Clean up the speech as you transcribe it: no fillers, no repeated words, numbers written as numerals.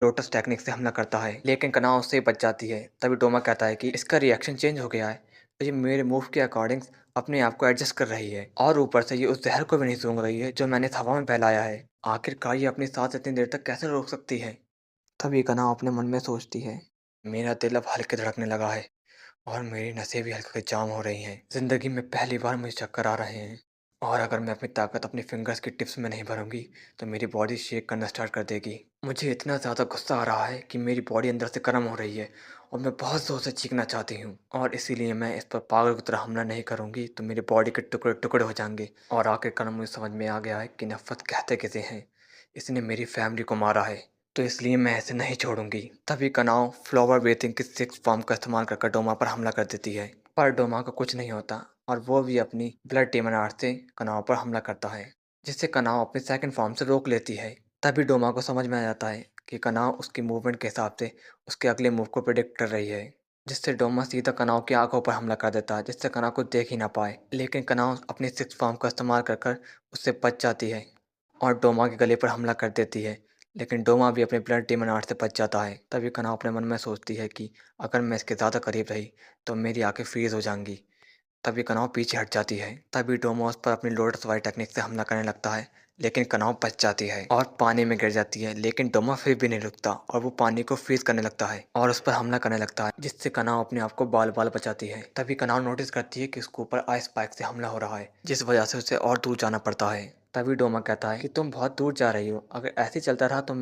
Lotus technique से हमला करता है, लेकिन कनाव उससे बच जाती है। तभी डोमा कहता है कि इसका रिएक्शन चेंज हो गया है, तो ये मेरे मूव के अकॉर्डिंग अपने आप को एडजस्ट कर रही है और ऊपर से ये उस जहर को भी नहीं सूंघ रही है जो मैंने इस हवा में फैलाया है। आखिरकार ये अपनी सांस इतनी देर तक कैसे रोक सकती है? तभी कनाव अपने मन में सोचती है, मेरा दिल अब हल्के धड़कने लगा है और मेरी नसें भी हल्के जाम हो रही हैं। ज़िंदगी में पहली बार मुझे चक्कर आ रहे हैं और अगर मैं अपनी ताकत अपनी फिंगर्स की टिप्स में नहीं भरूंगी तो मेरी बॉडी शेक करना स्टार्ट कर देगी। मुझे इतना ज़्यादा गुस्सा आ रहा है कि मेरी बॉडी अंदर से गर्म हो रही है और मैं बहुत ज़ोर से चीखना चाहती हूँ और इसीलिए मैं इस पर पागल की तरह हमला नहीं करूँगी तो मेरी बॉडी के टुकड़े टुकड़े हो जाएंगे। और आखिरकार मुझे समझ में आ गया है कि नफ़रत कहते किसे हैं। इसने मेरी फैमिली को मारा है, तो इसलिए मैं ऐसे नहीं छोड़ूंगी। तभी कनाव फ्लावर ब्रीथिंग की सिक्स फॉर्म का इस्तेमाल कर डोमा पर हमला कर देती है, पर डोमा को कुछ नहीं होता और वो भी अपनी ब्लड डेमन आर्ट से कनाव पर हमला करता है, जिससे कनाव अपनी सेकंड फॉर्म से रोक लेती है। तभी डोमा को समझ में आ जाता है कि कनाव उसकी मूवमेंट के हिसाब से उसके अगले मूव को प्रिडिक्ट कर रही है, जिससे डोमा सीधा कनाव की आंखों पर हमला कर देता है, जिससे कनाव को देख ही ना पाए। लेकिन कनाव अपनी सिक्स फॉर्म का इस्तेमाल कर कर उससे बच जाती है और डोमा के गले पर हमला कर देती है। लेकिन डोमा भी अपने ब्लड डेमन आर्ट से बच जाता है। तभी कनाव अपने मन में सोचती है कि अगर मैं इसके ज़्यादा करीब रही तो मेरी आंखें फ्रीज हो जाएंगी। तभी कनाव पीछे हट जाती है। तभी डोमा उस पर अपनी लोटस वाइट टेक्निक से हमला करने लगता है, लेकिन कनाव बच जाती है और पानी में गिर जाती है। लेकिन डोमा फिर भी नहीं रुकता और वो पानी को फ्रीज करने लगता है और उस पर हमला करने लगता है, जिससे कनाव अपने आप को बाल बाल बचाती है। तभी कनाव नोटिस करती है कि उसके ऊपर आइस स्पाइक से हमला हो रहा है, जिस वजह से उसे और दूर जाना पड़ता है। तभी डोमा कहता है कि तुम बहुत दूर जा रही हो, अगर ऐसे ही चलता रहा तो